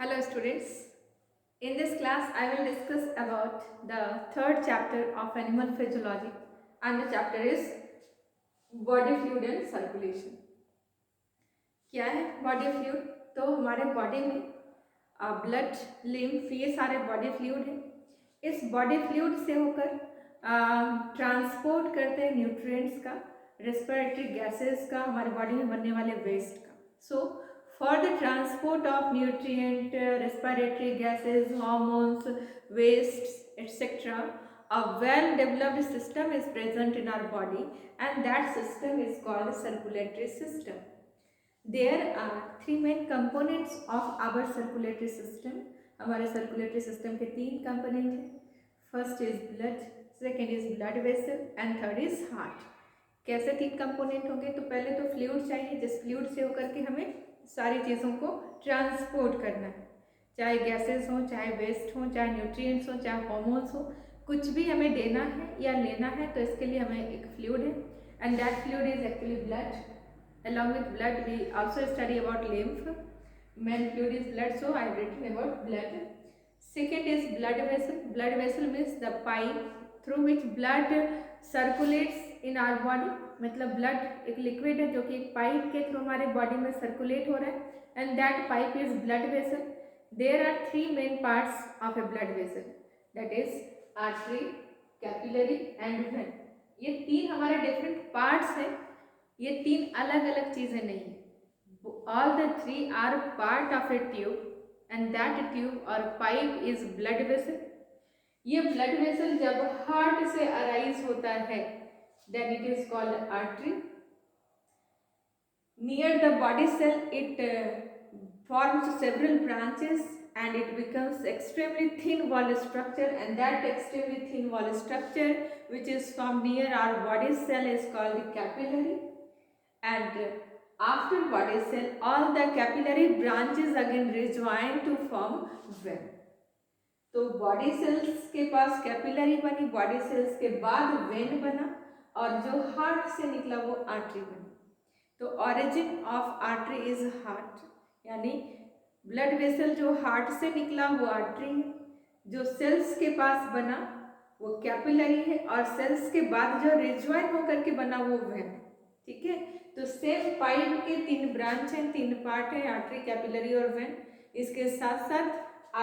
Hello students. In this class I will discuss about the third chapter of animal physiology and the chapter is body fluid and circulation. क्या है body fluid? तो हमारे body में blood, lymph, ये सारे body fluid हैं। इस body fluid से होकर ट्रांसपोर्ट करते हैं न्यूट्रिएंट्स का, रेस्पिरेटरी गैसेस का, हमारे बॉडी में बनने वाले वेस्ट का। सो for the transport of nutrient, respiratory gases, hormones, wastes, etc., a well developed system is present in our body and that system is called circulatory system. There are three main components of our circulatory system. हमारे circulatory system के तीन component हैं. First is blood, second is blood vessel and third is heart. कैसे तीन component होंगे? तो पहले तो फ्लूइड चाहिए, जिस फ्लूइड से होकर के हमें सारी चीज़ों को ट्रांसपोर्ट करना है, चाहे गैसेस हो, चाहे वेस्ट हो, चाहे न्यूट्रिएंट्स हो, चाहे हॉर्मोन्स हो, कुछ भी हमें देना है या लेना है तो इसके लिए हमें एक फ्लूइड है and that fluid is actually blood. Along with blood we also study about lymph. Main fluid is blood, so I have written about blood. Second is blood vessel. Blood vessel means the pipe through which blood circulates in our body. मतलब blood एक liquid है जो कि एक pipe के through हमारे body में circulate हो रहा है and that pipe is blood vessel. There are three main parts of a blood vessel, that is artery, capillary and vein. ये तीन हमारे डिफरेंट पार्ट्स हैं, ये तीन अलग अलग चीज़ें नहीं हैं. All the three are part of a tube and that tube और पाइप इज ब्लड वेसल. ये ब्लड वेसल जब हार्ट से अराइज होता है then it is called artery. Near the body cell it forms several branches and it becomes extremely thin wall structure, and that extremely thin wall structure which is formed near our body cell is called capillary. And after body cell all the capillary branches again rejoin to form vein. तो body cells के पास capillary बनी, body cells के बाद when बना और जो heart से निकला वो आर्टरी बनी. तो origin of artery is heart, यानी ब्लड वेसल जो हार्ट से निकला वो आर्टरी है, जो सेल्स के पास बना वो कैपिलरी है और सेल्स के बाद जो रिजॉइन होकर के बना वो वेन. ठीक है, तो सेम पाइप के तीन ब्रांच हैं, तीन पार्ट हैं, आर्टरी, कैपिलरी और वेन. इसके साथ साथ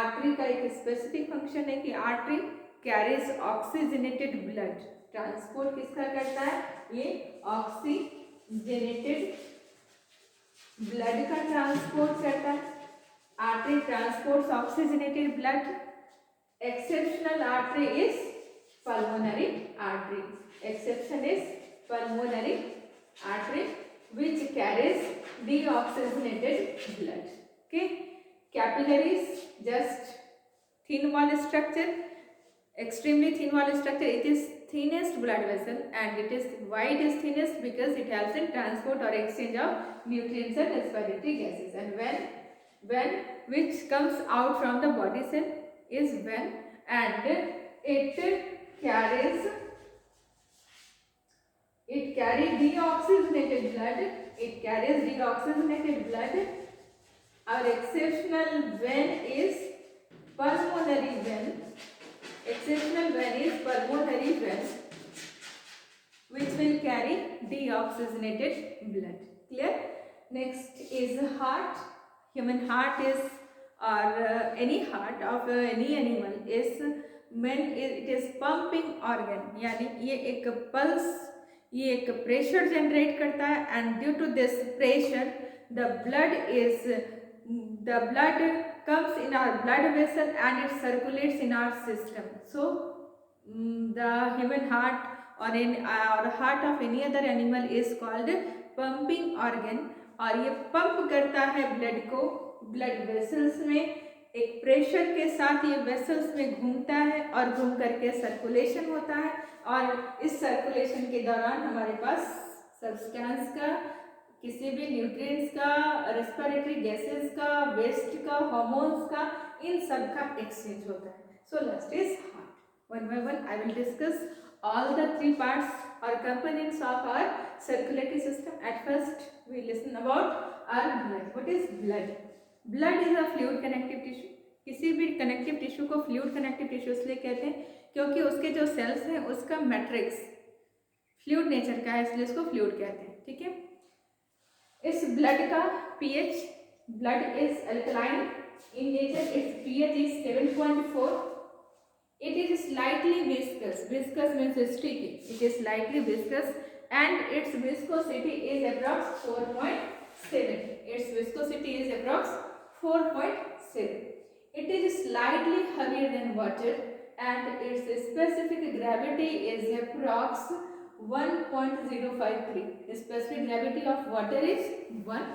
आर्टरी का एक स्पेसिफिक फंक्शन है कि artery carries oxygenated blood. Transport किसका करता है? ये ऑक्सीजनेटेड ब्लड का ट्रांसपोर्ट करता है. Artery transports oxygenated blood. Exceptional artery is pulmonary artery. Exception is pulmonary artery which carries deoxygenated blood. Okay, capillaries just thin wall structure, extremely thin wall structure. It is thinnest blood vessel and it is why it is thinnest because it helps in transport or exchange of nutrients and respiratory gases. And when which comes out from the body cell is vein and it carries deoxygenated blood. It carries deoxygenated blood. Our exceptional vein is pulmonary vein. Exceptional vein is pulmonary vein, which will carry deoxygenated blood. Clear? Next is heart. Human heart is, or any heart of any animal is when it is pumping organ. यानी ये एक pulse, ये एक pressure generate करता है and due to this pressure the blood comes in our blood vessel and it circulates in our system. So the human heart or heart of any other animal is called pumping organ. और ये pump करता है blood को blood vessels में, एक pressure के साथ ये वेसल्स में घूमता है और घूम करके सर्कुलेशन होता है और इस सर्कुलेशन के दौरान हमारे पास सब्सटेंस का, किसी भी न्यूट्रिएंट्स का, रेस्पिरेटरी गैसेस का, वेस्ट का, हार्मोन्स का, इन सब का एक्सचेंज होता है. So last is heart. One by one I will discuss all the three parts or components of our circulatory system. At first we listen about our blood. What is blood? Blood is a fluid connective tissue. किसी भी connective tissue को fluid connective tissue इसलिए कहते हैं क्योंकि उसके जो sales हैं उसका मैट्रिक्स फ्लूइड नेचर का है, इसलिए उसको फ्लूइड कहते हैं। ठीक है, इस ब्लड का pH, blood is alkaline in nature, it's pH is 7.4। It is slightly viscous. Viscous means sticky. It is slightly viscous and its viscosity is approx 4.7. Its viscosity is approx 4.7. It is slightly heavier than water and its specific gravity is approx 1.053. Specific gravity of water is 1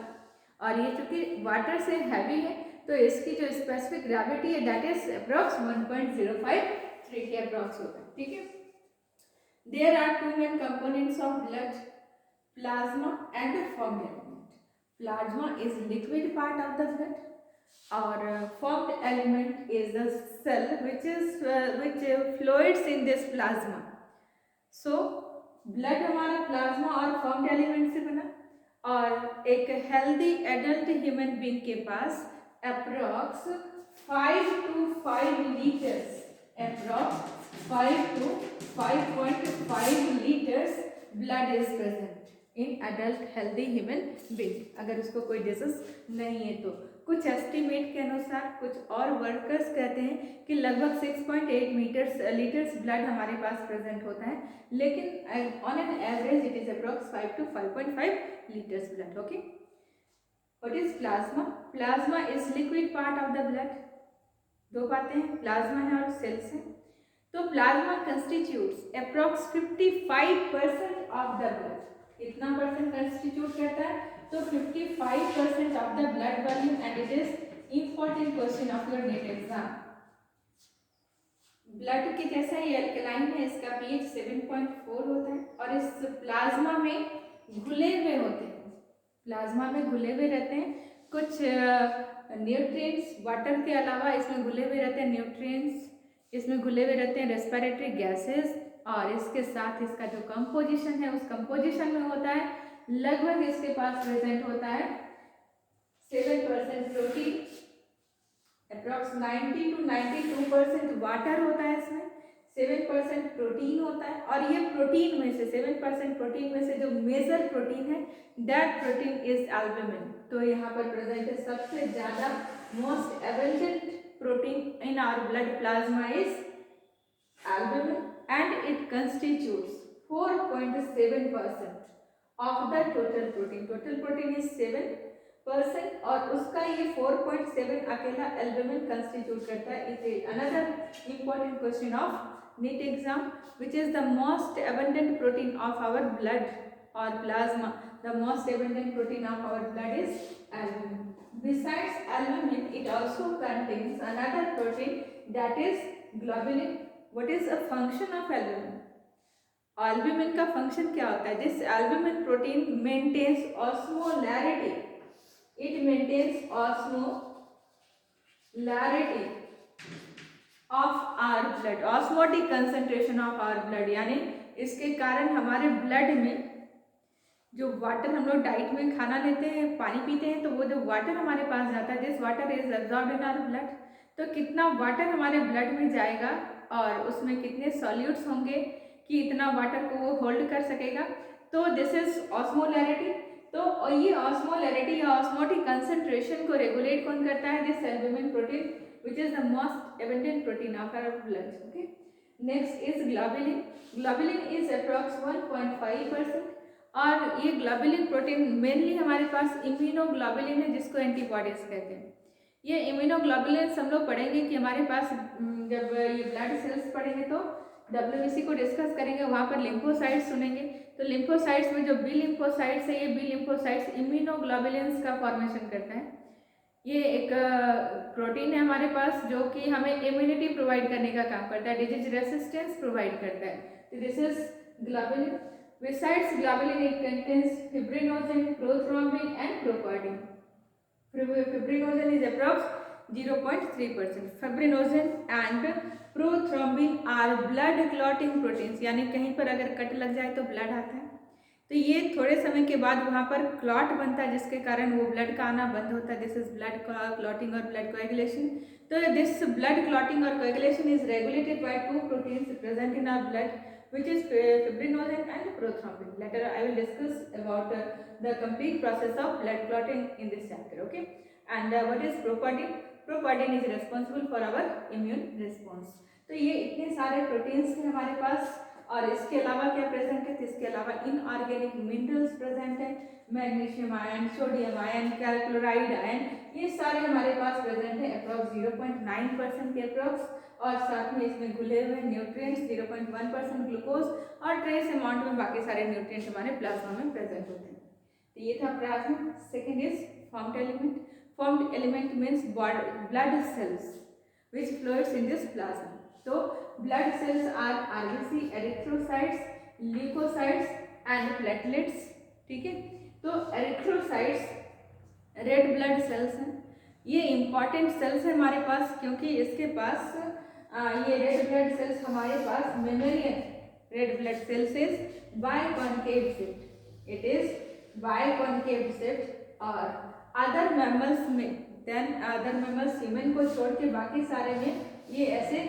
और ये चूंकि water से heavy है तो इसकी जो specific gravity है that is approx 1.053 के अप्रॉक्स होता है। ठीक है, there are two main components of blood, plasma and formed element. Plasma is liquid part of the blood और formed element is the cell which fluids in this plasma. So blood हमारा plasma और formed element से बना और एक healthy adult human being के पास approx 5 to 5 litres, approx 5 to 5.5 litres blood is present in adult healthy human being. अगर उसको कोई डिजीज नहीं है तो कुछ एस्टिमेट के अनुसार कुछ और वर्कर्स कहते हैं कि लगभग 6.8 लीटर्स ब्लड हमारे पास प्रेजेंट होता है, लेकिन on an average it is approx 5 to 5.5 litres blood. Okay, what is plasma? Plasma is liquid part of the blood. दो बातें हैं, प्लाज्मा है और सेल्स है। तो plasma constitutes approx 55% of the blood. कितना परसेंट कंस्टिट्यूट करता है? तो 55% of the blood volume and it is important question of your net exam. Blood के जैसा ये अल्कलाइन है, इसका पीएच 7.4 होता है और इस प्लाज्मा में घुले हुए होते हैं, प्लाज्मा में घुले हुए रहते हैं कुछ न्यूट्रिएंट्स, वाटर के अलावा इसमें घुले हुए रहते हैं न्यूट्रिएंट्स, इसमें घुले हुए रहते हैं रेस्पिरेटरी गैसेस और इसके साथ इसका जो कंपोजिशन है उस कंपोजिशन में होता है लगभग इसके पास प्रेजेंट होता है 7% प्रोटीन, अप्रॉक्स 90 to 92% वाटर होता है, इसमें 7% प्रोटीन होता है और ये प्रोटीन में से 7% प्रोटीन में से जो मेजर प्रोटीन है दैट प्रोटीन इज एल्बुमिन। तो यहाँ पर प्रेजेंट है सबसे ज्यादा most abundant protein in our blood plasma is albumin and it constitutes 4.7% of the total protein. Total protein is 7% और उसका ये 4.7 अकेला albumin constitute करता है। Is another important question of NEET exam, which is the most abundant protein of our blood or plasma. The most abundant protein of our blood is albumin. Besides albumin, it also contains another protein that is globulin. What is a function of albumin? Albumin का function क्या होता है? This albumin protein maintains osmolarity. It maintains osmolarity of our blood, osmotic concentration of our blood, यानी इसके कारण हमारे blood में जो वाटर हम लोग डाइट में खाना लेते हैं, पानी पीते हैं, तो वो जो वाटर हमारे पास जाता है this water is absorbed in our blood. तो कितना वाटर हमारे ब्लड में जाएगा और उसमें कितने सॉल्यूट्स होंगे कि इतना वाटर को वो होल्ड कर सकेगा, तो दिस इज ऑस्मोलैरिटी। तो ये ऑस्मोलैरिटी या ऑस्मोटिक कंसंट्रेशन को रेगुलेट कौन करता है? This albumin protein which is the most abundant protein of our blood. Okay, next is globulin. Globulin is approx 1.5% और ये ग्लोबुलिन प्रोटीन मेनली हमारे पास इम्यूनोग्लोबुलिन है जिसको एंटीबॉडीज कहते हैं। ये इम्यूनोग्लोबुलिन हम लोग पढ़ेंगे कि हमारे पास जब ये ब्लड सेल्स पढ़ेंगे तो WBC को डिस्कस करेंगे, वहाँ पर लिम्फोसाइट्स सुनेंगे। तो लिम्फोसाइट्स में जो बी लिम्फोसाइट्स है, ये बी लिम्फोसाइट्स इम्यूनोग्लोबुलिन्स का फॉर्मेशन करता है। ये एक प्रोटीन है हमारे पास जो कि हमें इम्यूनिटी प्रोवाइड करने का काम करता है, डिजीज रेसिस्टेंस प्रोवाइड करता है। तो this is globulin. Besides globulin, it contains fibrinogen, prothrombin and properdin. Fibrinogen is approx 0.3%. Fibrinogen and prothrombin are blood clotting proteins, यानी कहीं पर अगर कट लग जाए तो ब्लड आता है, तो ये थोड़े समय के बाद वहाँ पर क्लॉट बनता है, जिसके कारण वो ब्लड का आना बंद होता है। दिस इज ब्लड क्लॉटिंग और ब्लड कोएगुलेशन। तो दिस ब्लड क्लॉटिंग और coagulation is regulated by two proteins present in our blood, which is fibrinogen and prothrombin. Later I will discuss about the complete process of blood clotting in this chapter. Okay, and what is propertin? Propertin is responsible for our immune response. तो ये इतने सारे proteins हैं हमारे पास, और इसके अलावा क्या प्रेजेंट है? तो इसके अलावा इनऑर्गेनिक मिनरल्स प्रेजेंट है, मैग्नीशियम आयन, सोडियम आयन, कैल्क्लोराइड आयन, ये सारे हमारे पास प्रेजेंट है अप्रॉक्स 0.9% के अप्रॉक्स, और साथ में इसमें घुले हुए न्यूट्रिएंट्स 0.1% ग्लूकोज, और ट्रेस अमाउंट में बाकी सारे न्यूट्रिएंट्स हमारे प्लाज्मा में प्रेजेंट होते हैं। तो ये था plasma. Second is formed element. Formed element means blood cells which fluids in this plasma. So blood cells are RBC, erythrocytes, leukocytes and platelets. ठीक है, तो एरिथ्रोसाइट्स रेड ब्लड सेल्स हैं, ये इंपॉर्टेंट सेल्स है हमारे पास, क्योंकि इसके पास ये रेड ब्लड सेल्स हमारे पास mammalian red blood cells is biconcave shift, it is biconcave shift, और अदर मैमल्स में देन अदर मैमल्स ह्यूमन को छोड़ के बाकी सारे में ये ऐसे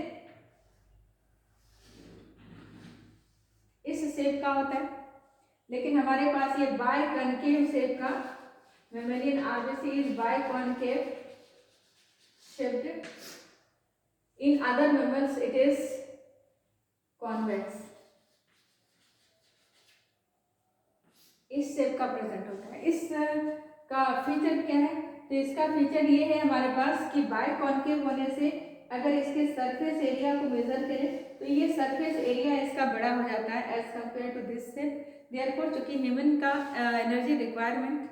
इस शेप का होता है, लेकिन हमारे पास ये बाइकॉन्केव शेप का mammalian RBC is biconcave shaped, in other mammals it is convex, इस शेप का प्रेजेंट होता है। इस का फीचर क्या है? तो इसका फीचर ये है हमारे पास कि बाइकॉन्केव होने से अगर इसके सरफेस एरिया को मेजर करें तो ये सरफेस एरिया इसका बड़ा हो जाता है as compared to this shape. Therefore चूंकि ह्यूमन का energy requirement,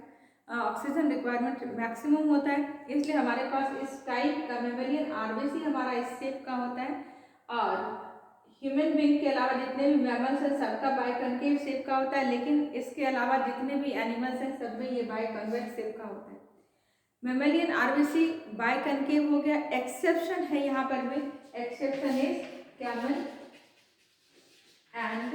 oxygen requirement maximum होता है, इसलिए हमारे पास इस टाइप का मेमेलियन आरबीसी हमारा इस शेप का होता है, और ह्यूमन बीइंग के अलावा जितने भी मैमल्स हैं सबका बाइकॉन्केव शेप का होता है, लेकिन इसके अलावा जितने भी एनिमल्स हैं सब में ये बाइकॉन्वेक्स शेप का होता है। मेमेलियन आरबीसी बाइकॉन्केव हो गया। एक्सेप्शन है यहाँ पर भी, exception is camel and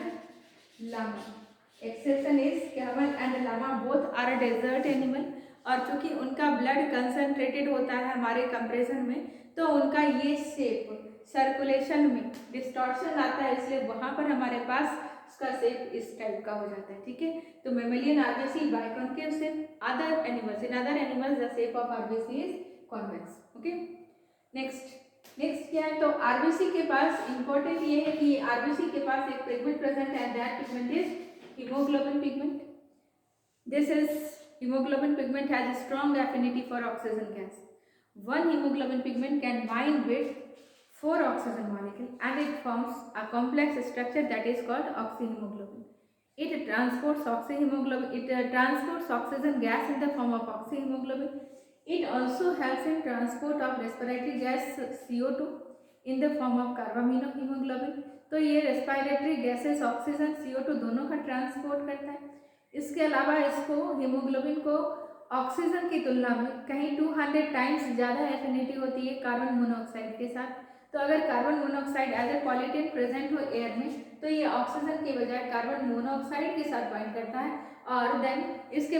llama. Exception is camel and llama, both are desert animal, और चूंकि उनका ब्लड कंसंट्रेटेड होता है हमारे कंप्रेशन में, तो उनका ये शेप सर्कुलेशन में डिस्टॉर्शन आता है, इसलिए वहां पर हमारे पास उसका शेप इस टाइप का हो जाता है। ठीक है, तो mammalian RBC biconcave shape, other animals, in other animals the shape of RBC is convex. Okay, next क्या है? तो आरबीसी के पास इंपॉर्टेंट ये है कि आरबीसी के पास एक पिगमेंट प्रेजेंट है, that pigment is hemoglobin pigment. This is hemoglobin pigment has a strong affinity for oxygen gas. One hemoglobin pigment can bind with 4 oxygen molecules and it forms a complex structure that is called oxyhemoglobin. It transports oxygen gas in the form of oxyhemoglobin. It also helps in transport of respiratory gas CO2 in the form of carbaminohemoglobin. तो ये respiratory gases oxygen CO2 दोनों का transport करता है। इसके अलावा इसको haemoglobin को ऑक्सीजन की तुलना में कहीं 200 टाइम्स ज़्यादा एफिनिटी होती है कार्बन मोनोऑक्साइड के साथ। तो अगर carbon monoxide as a pollutant present हो एयर में, तो ये ऑक्सीजन के बजाय कार्बन मोनोऑक्साइड के साथ बाइंड करता है, और देन इसके